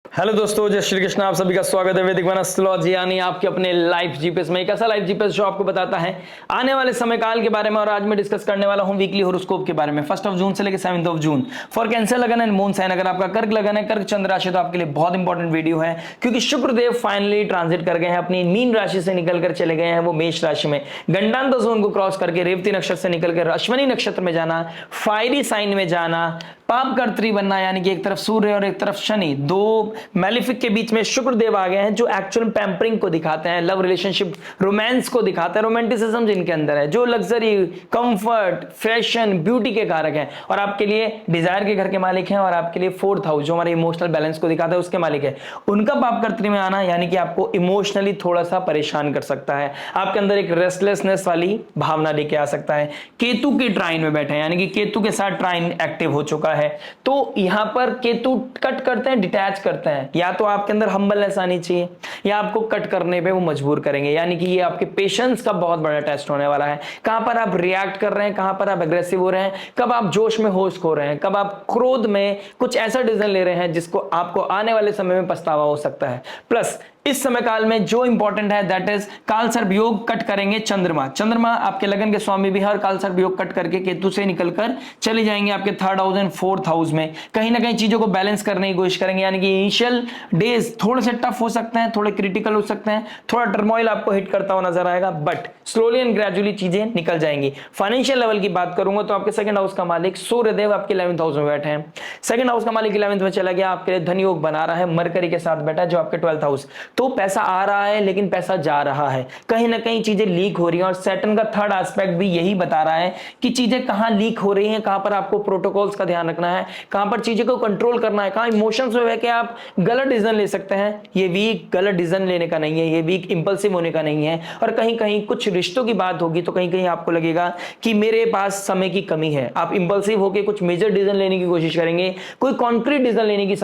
Hello दोस्तों, जय श्री कृष्ण। आप सभी का स्वागत है वैदिक वन एस्ट्रोलॉजी यानी आपके अपने लाइफ जीपीएस में। एक ऐसा लाइफ जीपीएस जो आपको बताता है आने वाले समय काल के बारे में। और आज मैं डिस्कस करने वाला हूं वीकली हॉरोस्कोप के बारे में 1 जून से लेकर 7 जून फॉर कैंसर लगन एंड मून साइन। अगर आपका कर्क लगन है, कर्क चंद्र राशि, तो आपके लिए बहुत इंपॉर्टेंट वीडियो है, क्योंकि शुक्रदेव फाइनली ट्रांजिट कर गए हैं, अपनी मीन राशि से निकलकर चले गए हैं वो मेष राशि में। गंडांत जोन को क्रॉस करके रेवती नक्षत्र से निकलकर अश्विनी नक्षत्र में जाना, फायरी साइन में जाना, पाप कर्त्री बनना, यानी कि एक तरफ सूर्य और एक तरफ शनि, दो मैलिफिक के बीच में शुक्रदेव आ गए हैं, जो एक्चुअल पैम्परिंग को दिखाते हैं, लव रिलेशनशिप रोमांस को दिखाते हैं, रोमांटिसिज्म जिनके अंदर है, जो लग्जरी, कंफर्ट, फैशन, ब्यूटी के कारक हैं, और आपके लिए डिजायर के घर के मालिक हैं, और आपके लिए 4th हाउस जो हमारे इमोशनल बैलेंस को दिखाता है उसके मालिक है। उनका पाप कर्त्री में आना यानी कि आपको इमोशनली थोड़ा सा परेशान कर सकता है, आपके अंदर एक रेस्टलेसनेस वाली भावना लेके आ सकता है। केतु के ट्राइन में बैठे हैं, यानी कि केतु के साथ ट्राइन एक्टिव हो चुका है, तो यहां पर केतु कट करते हैं, डिटैच करते हैं। या तो आपके अंदर हम्बलनेस आनी चाहिए, या आपको कट करने पे वो मजबूर करेंगे, यानी कि ये आपके पेशेंस का बहुत बड़ा टेस्ट होने वाला है। कहां पर आप रिएक्ट कर रहे हैं, कहां पर आप एग्रेसिव हो रहे हैं, कब आप जोश में होश खो रहे हैं, कब आप क्रोध में कुछ ऐसा डिसीजन ले रहे हैं जिसको आपको आने वाले समय में पछतावा हो सकता है। प्लस इस समय काल में जो इंपॉर्टेंट है दैट इज काल सर्प योग कट करेंगे चंद्रमा। चंद्रमा आपके लगन के स्वामी भी है, और काल सर्प योग कट करके केतु से निकलकर चले जाएंगे आपके 3rd house and 4th house में। कहीं ना कहीं चीजों को बैलेंस करने की कोशिश करेंगे, यानी कि इनिशियल डेज थोड़े से टफ हो सकते हैं, थोड़े क्रिटिकल हो सकते हैं, थोड़ा टर्मोइल आपको हिट करता हुआ नजर आएगा, बट स्लोली एंड ग्रेजुअली चीजें निकल जाएंगी। फाइनेंशियल लेवल की बात करूंगा तो आपके 2nd हाउस का मालिक सूर्यदेव आपके 11th हाउस में बैठे हैं। 2nd हाउस का मालिक 11th में चला गया, आपके लिए धन योग बना रहा है, मरकरी के साथ बैठा है जो आपके 12th हाउस। तो पैसा आ रहा है लेकिन पैसा जा रहा है, कहीं ना कहीं चीजें लीक हो रही हैं, और सैटर्न का 3rd एस्पेक्ट भी यही बता रहा है कि चीजें कहां लीक हो रही हैं, कहां पर आपको प्रोटोकॉल्स का ध्यान रखना है, कहां पर चीजें को कंट्रोल करना है, कहां इमोशंस में कि आप गलत डिसीजन ले सकते हैं। ये वीक गलत डिसीजन लेने का नहीं है, ये वीक इंपल्सिव होने का नहीं है। और कहीं कहीं कुछ रिश्तों की बात होगी तो कहीं कहीं आपको लगेगा कि मेरे पास समय की कमी है, आप इंपल्सिव होकर कुछ मेजर डिसीजन लेने की कोशिश करेंगे, कोई कॉन्क्रीट डिसीजन लेने की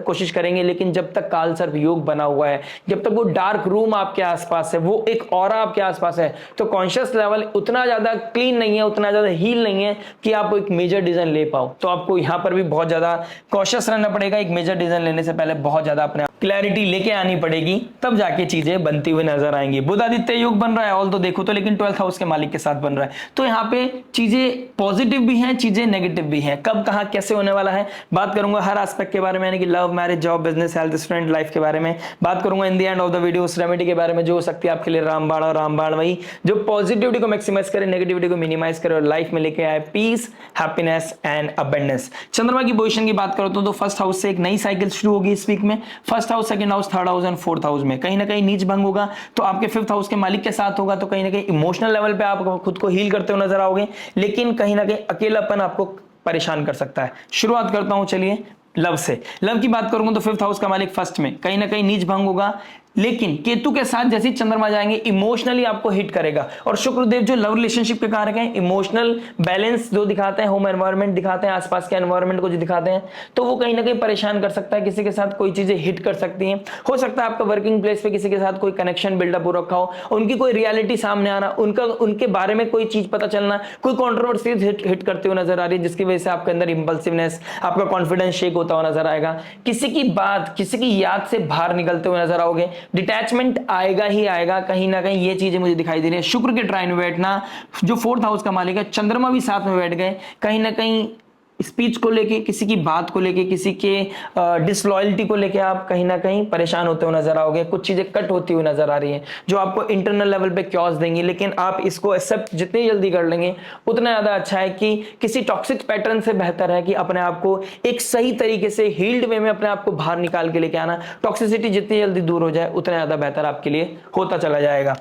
कोशिश करेंगे, लेकिन जब तक काल सर्प योग बना हुआ है, जब तक वो डार्क रूम आपके आसपास है, वो एक ऑरा आपके आसपास है, तो कॉन्शियस लेवल उतना ज्यादा क्लीन नहीं है, उतना ज्यादा हील नहीं है कि आप एक मेजर डिसीजन ले पाओ। तो आपको यहां पर भी बहुत ज्यादा कॉशियस रहना पड़ेगा। एक मेजर डिसीजन लेने से पहले बहुत ज्यादा अपने क्लैरिटी लेके आनी पड़ेगी, तब जाके चीजें बनती हुई नजर आएंगी। बुध आदित्य योग बन रहा है ऑल तो देखो तो, लेकिन 12th हाउस के मालिक के साथ बन रहा है, तो यहाँ पे चीजें पॉजिटिव भी हैं, चीजें नेगेटिव भी हैं। कब कहां कैसे होने वाला है बात करूंगा हर एस्पेक्ट के बारे में, यानी कि love, marriage, job, business, health, student life के बारे में बात करूंगा। In the end of the video उस रेमेडी के बारे में जो हो सकती है आपके लिए रामबाण, और रामबाण वही जो पॉजिटिविटी को मैक्सिमाइज करे, नेगेटिविटी को मिनिमाइज करे, और लाइफ में लेके आए पीस, हैप्पीनेस एंड अबंडेंस। चंद्रमा की पोजीशन की बात करो तो 1st हाउस से एक नई साइकिल शुरू होगी इस वीक में। 1st house, 2nd house, 3rd house and 4th house में कहीं ना कहीं नीच भंग होगा, तो आपके 5th हाउस के मालिक के साथ होगा, तो कहीं ना कहीं इमोशनल लेवल पे आप खुद को हील करते हुए नजर आओगे, लेकिन कहीं ना कहीं अकेलापन आपको परेशान कर सकता है। शुरुआत करता हूं चलिए लव से। लव की बात करूंगा तो 5th हाउस का मालिक 1st में कहीं ना कहीं नीच भंग होगा, लेकिन केतु के साथ जैसे चंद्रमा जाएंगे इमोशनली आपको हिट करेगा। और शुक्रदेव जो लव रिलेशनशिप के कारक हैं, इमोशनल बैलेंस जो दिखाते हैं, होम एनवायरनमेंट दिखाते हैं, आसपास के एनवायरनमेंट को जो दिखाते हैं, तो वो कहीं ना कहीं परेशान कर सकता है, किसी के साथ कोई चीजें हिट कर सकती हैं। हो सकता है आपका वर्किंग प्लेस पे किसी के साथ कोई कनेक्शन बिल्डअप हो रखा हो, उनकी कोई रियलिटी सामने आना, उनके बारे में कोई चीज पता चलना, कोई कॉन्ट्रोवर्सी हिट करते हुए नजर आ रही है, जिसकी वजह से आपके अंदर इंपल्सिवनेस, आपका कॉन्फिडेंस शेक होता हुआ नजर आएगा, किसी की बात, किसी की याद से बाहर निकलते हुए नजर आओगे, डिटैचमेंट आएगा ही आएगा, कहीं ना कहीं ये चीजें मुझे दिखाई दे रही है। शुक्र के ट्राइन में बैठना, जो 4th हाउस का मालिक है, चंद्रमा भी साथ में बैठ गए, कहीं ना कहीं स्पीच को लेके, किसी की बात को लेके, किसी के डिसलॉयल्टी को लेके आप कहीं ना कहीं परेशान होते हुए नजर आओगे। कुछ चीजें कट होती हुई नजर आ रही हैं जो आपको इंटरनल लेवल पे क्योस देंगी, लेकिन आप इसको एक्सेप्ट जितनी जल्दी कर लेंगे उतना ज्यादा अच्छा है। कि किसी टॉक्सिक पैटर्न से बेहतर है कि अपने आप को एक सही तरीके से हील्ड वे में अपने आप को बाहर निकाल के लेके आना। टॉक्सिसिटी जितनी जल्दी दूर हो जाए उतना ज्यादा बेहतर आपके लिए होता चला जाएगा।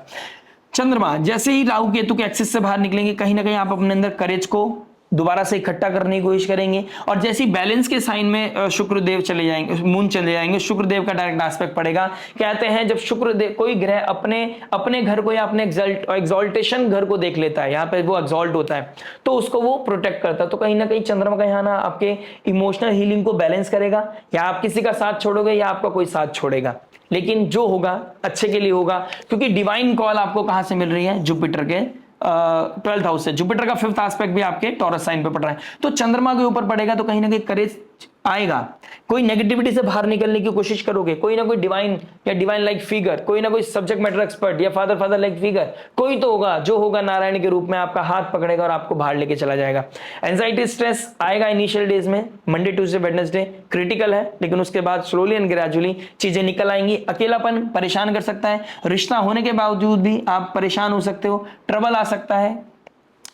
चंद्रमा जैसे ही राहु केतु के एक्सिस से बाहर निकलेंगे, कहीं ना कहीं आप अपने अंदर करेज को दोबारा से इकट्ठा करने की कोशिश करेंगे, और जैसे ही बैलेंस के साइन में शुक्रदेव चले जाएंगे, मून चले जाएंगे, शुक्रदेव का डायरेक्ट एस्पेक्ट पड़ेगा। कहते हैं जब शुक्रदेव कोई ग्रह अपने घर को या अपने एग्जॉल्टेशन घर को देख लेता है, यहाँ पे वो एग्जॉल्ट होता है, तो उसको वो प्रोटेक्ट करता है। तो कहीं ना कहीं चंद्रमा का यहाँ ना आपके इमोशनल हीलिंग को बैलेंस करेगा, या आप किसी का साथ छोड़ोगे या आपका कोई साथ छोड़ेगा, लेकिन जो होगा अच्छे के लिए होगा, क्योंकि डिवाइन कॉल आपको कहां से मिल रही है, जुपिटर के 12th हाउस से। जुपिटर का 5th एस्पेक्ट भी आपके टॉरस साइन पे पड़ रहा है, तो चंद्रमा के ऊपर पड़ेगा, तो कहीं ना कहीं करेज आएगा, कोई नेगेटिविटी से बाहर निकलने की कोशिश करोगे, कोई ना कोई डिवाइन या डिवाइन लाइक फिगर, कोई ना कोई सब्जेक्ट मैटर एक्सपर्ट या फादर लाइक फिगर कोई तो होगा जो होगा नारायण के रूप में आपका हाथ पकड़ेगा और आपको बाहर लेके चला जाएगा। एंजाइटी स्ट्रेस आएगा इनिशियल डेज में, मंडे ट्यूसडे वेडनेसडे क्रिटिकल है, लेकिन उसके बाद स्लोली एंड ग्रेजुअली चीजें निकल आएंगी। अकेलापन परेशान कर सकता है, रिश्ता होने के बावजूद भी आप परेशान हो सकते हो, ट्रबल आ सकता है,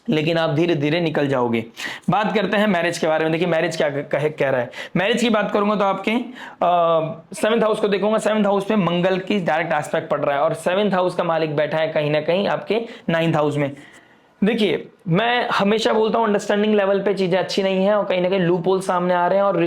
लेकिन आप धीरे धीरे निकल जाओगे। बात करते हैं मैरिज के बारे में। देखिए मैरिज क्या कह रहा है। मैरिज की बात करूंगा तो आपके 7th हाउस को देखूंगा। 7th हाउस पे मंगल की डायरेक्ट एस्पेक्ट पड़ रहा है और 7th हाउस का मालिक बैठा है कहीं ना कहीं आपके 9th हाउस में। देखिए मैं हमेशा बोलता हूं अंडरस्टैंडिंग लेवल पे चीजें अच्छी नहीं है और कहीं ना कहीं लूप होल सामने आ रहे हैं और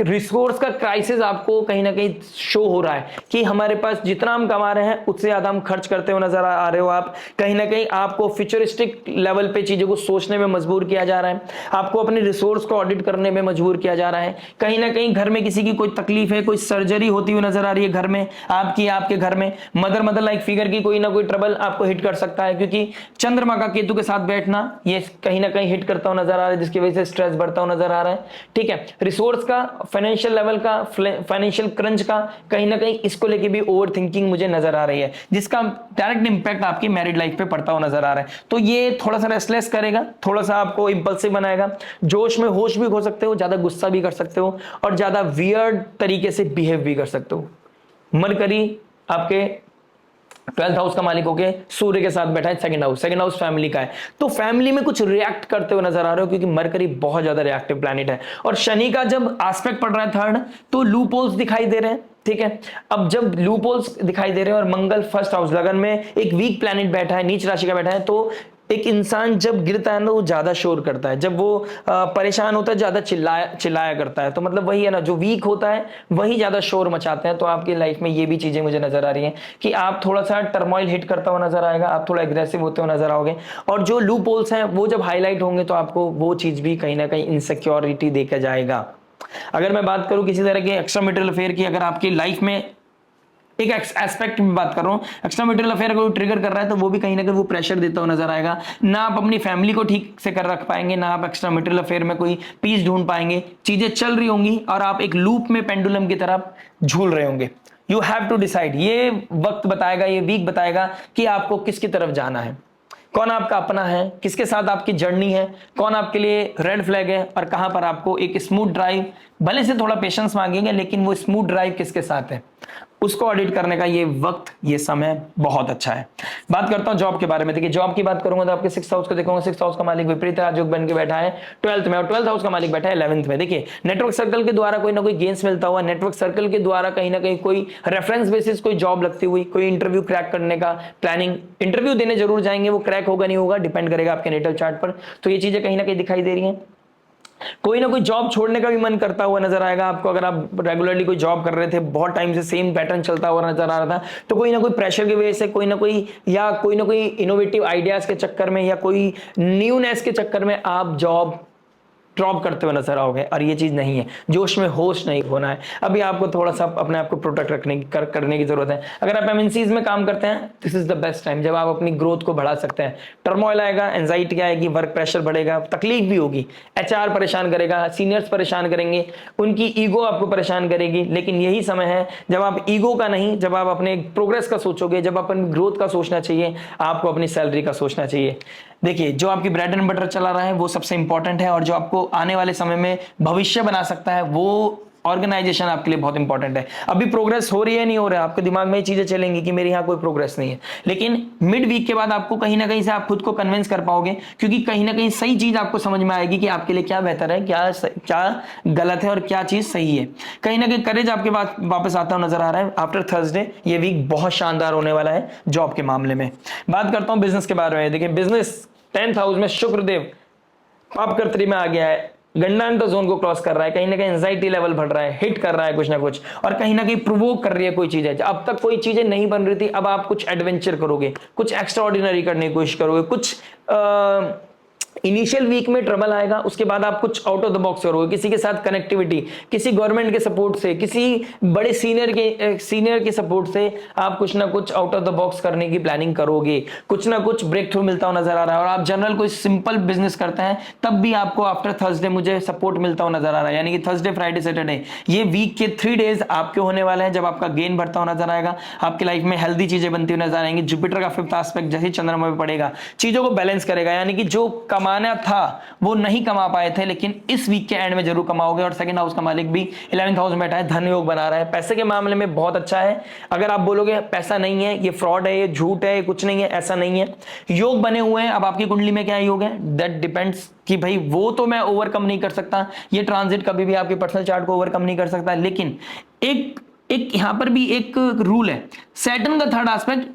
रिसोर्स का क्राइसिस आपको कहीं ना कहीं शो हो रहा है कि हमारे पास जितना हम कमा रहे हैं उससे ज्यादा हम खर्च करते हुए नजर आ रहे हो आप। कहीं ना कहीं आपको फ्यूचरिस्टिक लेवल पे चीजों को सोचने में मजबूर किया जा रहा है, आपको अपने रिसोर्स को ऑडिट करने में मजबूर किया जा रहा है। कहीं ना कहीं घर में किसी की कोई तकलीफ है, कोई सर्जरी होती हुई नजर आ रही है घर में आपके घर में, मदर लाइक फिगर की कोई ना कोई ट्रबल आपको हिट कर सकता है, क्योंकि चंद्रमा का केतु के साथ बैठना ये कहीं ना कहीं हिट करता हुआ नजर आ रहा है, जिसकी वजह से स्ट्रेस बढ़ता हुआ नजर आ रहा है। ठीक है, रिसोर्स का, फाइनेंशियल लेवल का, फाइनेंशियल क्रंच का कहीं ना कहीं इसको लेके भी ओवर थिंकिंग मुझे नजर आ रही है, जिसका डायरेक्ट इंपैक्ट आपकी मैरिड लाइफ पे पड़ता हुआ नजर आ रहा है। तो ये थोड़ा सा रेस्टलेस करेगा, थोड़ा सा आपको इंपल्सिव बनाएगा, जोश में होश भी हो सकते हो, ज्यादा गुस्सा भी कर सकते हो और ज्यादा वियर्ड तरीके से बिहेव भी कर सकते हो। मरकरी आपके 12th हाउस का मालिक होके सूर्य के साथ बैठा है। सेकंड हाउस फैमिली का है, तो फैमिली में कुछ रिएक्ट करते हुए नजर आ रहे हो, क्योंकि मरकरी बहुत ज्यादा रिएक्टिव प्लैनेट है और शनि का जब एस्पेक्ट पड़ रहा है 3rd, तो लूप होल्स दिखाई दे रहे हैं। ठीक है, अब जब लूप होल्स दिखाई दे रहे हैं और मंगल 1st हाउस लगन में एक वीक प्लैनेट बैठा है, नीच राशि का बैठा है, तो एक इंसान जब गिरता है ना वो ज्यादा शोर करता है, जब वो परेशान होता है ज्यादा चिल्लाया करता है। तो मतलब वही है ना, जो वीक होता है वही ज्यादा शोर मचाते हैं। तो आपकी लाइफ में ये भी चीजें मुझे नजर आ रही हैं कि आप थोड़ा सा टर्मोइल हिट करता हुआ नजर आएगा, आप थोड़ा एग्रेसिव होते हुए नजर आओगे और जो लूप होल्स हैं वो जब हाईलाइट होंगे तो आपको वो चीज भी कहीं ना कहीं इनसिक्योरिटी देखा जाएगा। अगर मैं बात करूं किसी तरह के एक्स्ट्रा मैरिटल अफेयर की, अगर आपकी लाइफ में एक एस्पेक्ट में बात कर रहा हूं, एक्स्ट्रा मैरिटल अफेयर को ट्रिगर कर रहा है, तो वो भी कहीं ना कहीं वो प्रेशर देता हुआ नजर आएगा। ना आप अपनी फैमिली को ठीक से कर रख पाएंगे, ना आप एक्स्ट्रा मैरिटल अफेयर में कोई पीस ढूंढ पाएंगे। चीजें चल रही होंगी और आप एक लूप में पेंडुलम की तरफ झूल रहे होंगे। यू हैव टू डिसाइड, ये वक्त बताएगा, ये वीक बताएगा कि आपको किसकी तरफ जाना है, कौन आपका अपना है, किसके साथ आपकी जर्नी है, कौन आपके लिए रेड फ्लैग है और कहां पर आपको एक स्मूथ ड्राइव, भले से थोड़ा पेशेंस मांगेंगे लेकिन वो स्मूथ ड्राइव किसके साथ है उसको ऑडिट करने का ये वक्त, ये समय बहुत अच्छा है। बात करता हूं जॉब के बारे में। देखिए जॉब की बात करूंगा तो आपके 6th हाउस को देखूंगा। 6th हाउस का मालिक विपरीत राजयोग बन के बैठा है 12th में और 12th हाउस का मालिक बैठा है 11th में। देखिए नेटवर्क सर्कल के द्वारा कोई ना कोई गेन्स मिलता हुआ, नेटवर्क सर्कल के द्वारा कहीं ना कहीं कोई रेफरेंस बेसिस कोई जॉब लगती हुई, कोई इंटरव्यू क्रैक करने का प्लानिंग, इंटरव्यू देने जरूर जाएंगे, वो क्रैक होगा नहीं होगा डिपेंड करेगा आपके नेटल चार्ट पर। तो ये चीजें कहीं ना कहीं दिखाई दे रही हैं। कोई ना कोई जॉब छोड़ने का भी मन करता हुआ नजर आएगा आपको। अगर आप रेगुलरली कोई जॉब कर रहे थे, बहुत टाइम से सेम पैटर्न चलता हुआ नजर आ रहा था, तो कोई ना कोई प्रेशर की वजह से कोई ना कोई इनोवेटिव आइडियाज के चक्कर में या कोई न्यूनेस के चक्कर में आप जॉब ड्रॉप करते हुए नजर आओगे और ये चीज नहीं है। जोश में होश नहीं होना है, अभी आपको थोड़ा सा अपने आप को प्रोटेक्ट करने की जरूरत है। अगर आप एमएनसीज में काम करते हैं, this is the best time जब आप अपनी ग्रोथ को बढ़ा सकते हैं। टर्मोइल आएगा, एंजाइटी आएगी, वर्क प्रेशर बढ़ेगा, तकलीफ भी होगी, एचआर परेशान करेगा, सीनियर्स परेशान करेंगे, उनकी ईगो आपको परेशान करेगी। लेकिन यही समय है जब आप ईगो का नहीं, जब आप अपने प्रोग्रेस का सोचोगे, जब अपनी ग्रोथ का सोचना चाहिए, आपको अपनी सैलरी का सोचना चाहिए। देखिए जो आपकी ब्रेड एंड बटर चला रहा है वो सबसे इंपॉर्टेंट है और जो आपको आने वाले समय में भविष्य बना सकता है वो ऑर्गेनाइजेशन आपके लिए बहुत इंपॉर्टेंट है। अभी प्रोग्रेस हो रही है, नहीं हो रहा है, आपके दिमाग में ये चीजें चलेंगी कि मेरे यहाँ कोई प्रोग्रेस नहीं है, लेकिन मिड वीक के बाद आपको कहीं ना कहीं से आप खुद को कन्विंस कर पाओगे, क्योंकि कहीं ना कहीं सही चीज आपको समझ में आएगी कि आपके लिए क्या बेहतर है, क्या गलत है और क्या चीज सही है। कहीं ना कहीं करेज आपके पास वापस आता हुआ नजर आ रहा है। आफ्टर थर्सडे ये वीक बहुत शानदार होने वाला है जॉब के मामले में। बात करता हूं बिजनेस के बारे में। देखिए बिजनेस 10th हाउस में शुक्रदेव पापकर्त्री में आ गया है, गंडांत जोन को क्रॉस कर रहा है, कहीं ना कहीं एंजाइटी लेवल बढ़ रहा है, हिट कर रहा है कुछ ना कुछ और कहीं ना कहीं प्रोवोक कर रही है कोई चीजें। अब तक कोई चीजें नहीं बन रही थी, अब आप कुछ एडवेंचर करोगे, कुछ एक्स्ट्रा ऑर्डिनरी करने की कोशिश करोगे, कुछ इनिशियल वीक में ट्रबल आएगा, उसके बाद आप कुछ आउट ऑफ द बॉक्स करोगे, किसी के साथ कनेक्टिविटी, किसी गवर्नमेंट के सपोर्ट से, किसी बड़े सीनियर के सपोर्ट से आप कुछ ना कुछ आउट ऑफ द बॉक्स करने की प्लानिंग करोगे, कुछ ना कुछ ब्रेक थ्रू मिलता हुआ नजर आ रहा है। और आप जनरल कोई सिंपल बिजनेस करते हैं तब भी आपको आफ्टर थर्सडे मुझे सपोर्ट मिलता हुआ नजर आ रहा है, यानी कि थर्सडे फ्राइडे सैटरडे ये वीक के 3 डेज आपके होने वाले हैं जब आपका गेन बढ़ता हुआ नजर आएगा, आपकी लाइफ में हेल्दी चीजें बनती हुई नजर आएंगी। जुपिटर का 5th एस्पेक्ट जैसे चंद्रमा पे पड़ेगा चीजों को बैलेंस करेगा, यानी कि जो कमाना था वो नहीं कमा पाए थे लेकिन इस वीक के एंड में जरूर कमाओगे। और सेकंड हाउस का मालिक भी 11th हाउस में बैठा है, धन योग बना रहा है, पैसे के मामले में बहुत अच्छा है। अगर आप बोलोगे पैसा नहीं है, ये फ्रॉड है, ये झूठ है, ये कुछ नहीं है, ऐसा नहीं है, योग बने हुए हैं। अब आपकी कुंडली में क्या योग है दैट डिपेंड्स कि भाई वो तो मैं ओवरकम नहीं कर सकता, ये ट्रांजिट कभी भी आपके पर्सनल चार्ट को ओवरकम नहीं कर सकता, लेकिन एक यहां पर भी एक रूल है। सैटर्न का 3rd एस्पेक्ट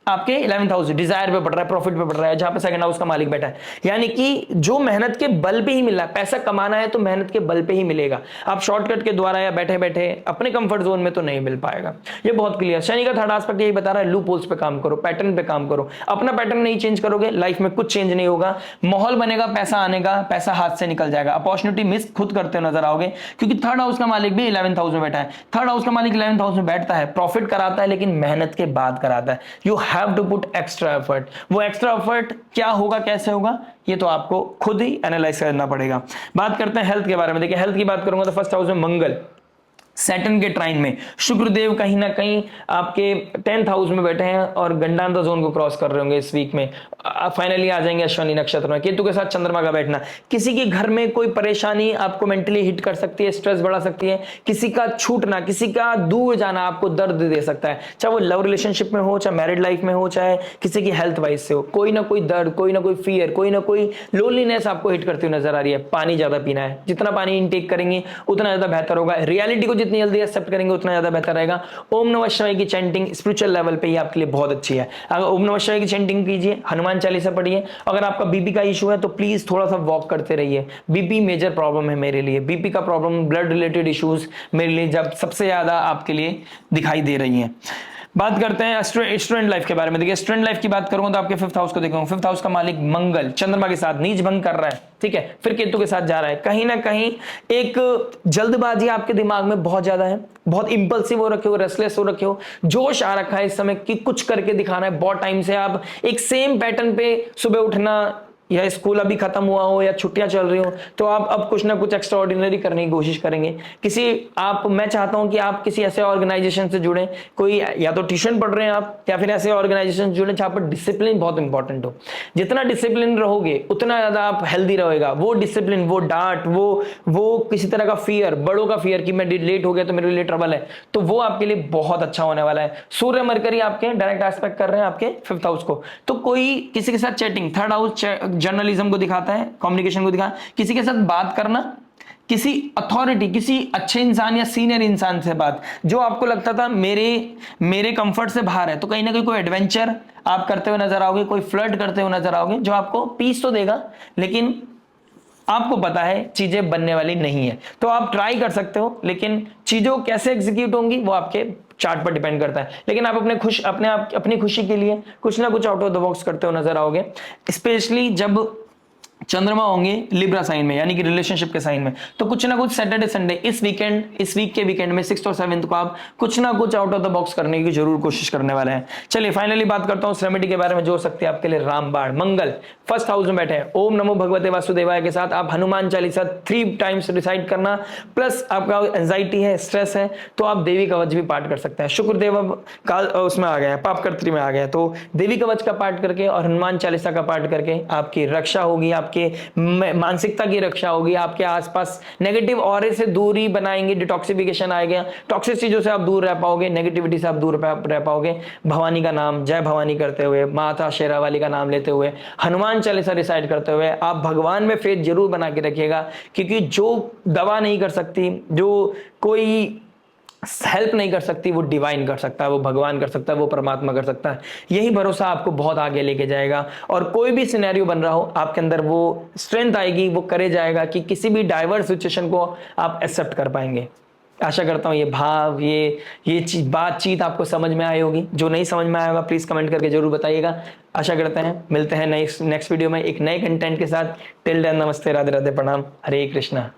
आपके 11th हाउस डिजायर पे पड़ रहा है, प्रॉफिट पे पड़ रहा है, जहां पे 2nd हाउस का मालिक बैठा है, यानी कि जो मेहनत के बल पे ही मिल रहा है, पैसा कमाना है तो मेहनत के बल पे ही मिलेगा, आप शॉर्टकट के द्वारा या बैठे बैठे अपने कंफर्ट जोन में तो नहीं मिल पाएगा। ये बहुत क्लियर। शनि का 3rd एस्पेक्ट यही बता रहा है, लूप होल्स पे काम करो, पैटर्न पे काम करो, अपना पैटर्न नहीं चेंज करोगे लाइफ में कुछ चेंज नहीं होगा, माहौल बनेगा, पैसा आने का, पैसा हाथ से निकल जाएगा, अपॉर्चुनिटी मिस खुद करते नजर आओगे, क्योंकि 3rd हाउस का मालिक भी 11th हाउस में बैठा है। 3rd हाउस का मालिक 11th हाउस में बैठता है, प्रॉफिट कराता है लेकिन मेहनत के बाद कराता है। You have to put extra effort. वो एक्स्ट्रा एफर्ट क्या होगा, कैसे होगा, ये तो आपको खुद ही एनालाइज करना पड़ेगा। बात करते हैं हेल्थ के बारे में। देखिए हेल्थ की बात करूंगा तो 1st हाउस में मंगल, सैटर्न के ट्राइन में, शुक्रदेव कहीं ना कहीं आपके 10th हाउस में बैठे हैं और गंडांता जोन को क्रॉस कर रहे होंगे इस वीक में, फाइनली आ जाएंगे अश्विनी नक्षत्र में। केतु के साथ चंद्रमा का बैठना, किसी के घर में कोई परेशानी आपको मेंटली हिट कर सकती है, स्ट्रेस बढ़ा सकती है, किसी का छूटना, किसी का दूर जाना आपको दर्द दे सकता है, चाहे वो लव रिलेशनशिप में हो, चाहे मैरिड लाइफ में हो, चाहे किसी की हेल्थ वाइज से हो, कोई ना कोई दर्द, कोई ना कोई फियर, कोई ना कोई लोनलीनेस आपको हिट करती हुई नजर आ रही है। पानी ज्यादा पीना है, जितना पानी इनटेक करेंगे उतना ज्यादा बेहतर होगा, रियलिटी को जितनी जल्दी एक्सेप्ट करेंगे उतना ज्यादा बेहतर रहेगा। ओम नमः शिवाय की चैंटिंग स्पिरिचुअल लेवल पे ही आपके लिए बहुत अच्छी है। अगर ओम नमः शिवाय की चैंटिंग कीजिए, हनुमान चालीसा पढ़िए। अगर आपका बीपी का इशू है तो प्लीज थोड़ा सा वॉक करते रहिए, बीपी मेजर प्रॉब्लम है मेरे लिए, बीपी का प्रॉब्लम, ब्लड रिलेटेड इश्यूज मेरे लिए जब सबसे ज्यादा आपके लिए दिखाई दे रही है। बात करते हैं स्टूडेंट लाइफ के बारे में। देखिए स्टूडेंट लाइफ की बात करूंगा तो आपके 5th हाउस को देखूंगा, 5th हाउस का मालिक मंगल चंद्रमा के साथ नीच भंग कर रहा है, ठीक है, फिर केतु के साथ जा रहा है। कहीं ना कहीं एक जल्दबाजी आपके दिमाग में बहुत ज्यादा है, बहुत इंपल्सिव हो रखे हो, रेस्टलेस हो रखे हो, जोश आ रखा है इस समय कि कुछ करके दिखाना है। बहुत टाइम से आप एक सेम पैटर्न पे सुबह उठना, या स्कूल अभी खत्म हुआ हो या छुट्टियां चल रही हो तो आप अब कुछ ना कुछ एक्स्ट्रा ऑर्डिनरी करने की कोशिश करेंगे। मैं चाहता हूं कि आप किसी ऐसे ऑर्गेनाइजेशन से जुड़े, कोई या तो ट्यूशन पढ़ रहे हैं आप या फिर ऐसे ऑर्गेनाइजेशन से जुड़े जहां पर डिसिप्लिन बहुत इंपॉर्टेंट हो। जितना डिसिप्लिन रहोगे उतना ज्यादा आप हेल्दी रहेगा। वो डिसिप्लिन, वो डांट, वो किसी तरह का फियर, बड़ों का फियर कि मैं लेट हो गया तो मेरे लिए ट्रबल है, तो वो आपके लिए बहुत अच्छा होने वाला है। सूर्य मरकरी आपके डायरेक्ट एस्पेक्ट कर रहे हैं आपके 5th हाउस को, तो कोई किसी के साथ चैटिंग, 3rd हाउस जर्नलिज्म को दिखाता है, कम्युनिकेशन को दिखाता है, किसी के साथ बात करना, किसी अथॉरिटी, किसी अच्छे इंसान या सीनियर इंसान से बात, जो आपको लगता था मेरे कंफर्ट से बाहर है, तो कहीं ना कहीं कोई एडवेंचर आप करते हुए नजर आओगे, कोई फ्लर्ट करते हुए नजर आओगे जो आपको पीस तो देगा लेकिन आपको पता है चीजें बनने वाली नहीं है। तो आप ट्राई कर सकते हो लेकिन चीजों कैसे एग्जीक्यूट होंगी वो आपके चार्ट पर डिपेंड करता है। लेकिन आप अपनी खुशी के लिए कुछ ना कुछ आउट ऑफ द बॉक्स करते हुए नजर आओगे, स्पेशली जब चंद्रमा होंगे लिब्रा साइन में, यानी कि रिलेशनशिप के साइन में, तो कुछ ना कुछ सैटरडे संडे इस वीक के वीकेंड में 6th और 7th को आप कुछ ना कुछ आउट ऑफ द बॉक्स करने की जरूर कोशिश करने वाले हैं। चलिए फाइनली बात करता हूं रेमेडी के बारे में जो हो सकती है आपके लिए। रामबाण, मंगल 1st हाउस में बैठे हैं, ओम नमो भगवते वासुदेवाय के साथ आप हनुमान चालीसा 3 टाइम्स रिसाइट करना, प्लस आपका एंजाइटी है, स्ट्रेस है तो आप देवी कवच भी पाठ कर सकते हैं। शुक्रदेव काल उसमें आ गया, पापकर्त्री में आ गया, तो देवी कवच का पाठ करके और हनुमान चालीसा का पाठ करके आपकी रक्षा होगी, आपके मानसिकता की रक्षा होगी, आपके आसपास नेगेटिव ऑरे से दूरी बनाएंगे, डिटॉक्सिफिकेशन आएगा, टॉक्सिक चीजों से आप दूर रह पाओगे, नेगेटिविटी से आप दूर रह पाओगे। भवानी का नाम, जय भवानी करते हुए, माता शेरावाली का नाम लेते हुए, हनुमान चालीसा रिसाइट करते हुए आप भगवान में फेथ जरूर बना के रखिएगा, क्योंकि जो दवा नहीं कर सकती, जो कोई हेल्प नहीं कर सकती, वो डिवाइन कर सकता है, वो भगवान कर सकता है, वो परमात्मा कर सकता है। यही भरोसा आपको बहुत आगे लेके जाएगा और कोई भी सिनेरियो बन रहा हो आपके अंदर वो स्ट्रेंथ आएगी, वो करे जाएगा कि किसी भी डाइवर्स सिचुएशन को आप एक्सेप्ट कर पाएंगे। आशा करता हूँ ये भाव, ये चीज बातचीत आपको समझ में आई होगी। जो नहीं समझ में आया होगा प्लीज कमेंट करके जरूर बताइएगा। आशा करते हैं मिलते हैं नेक्स्ट वीडियो में एक नए कंटेंट के साथ। टिल देन नमस्ते, राधे राधे, प्रणाम, हरे कृष्णा।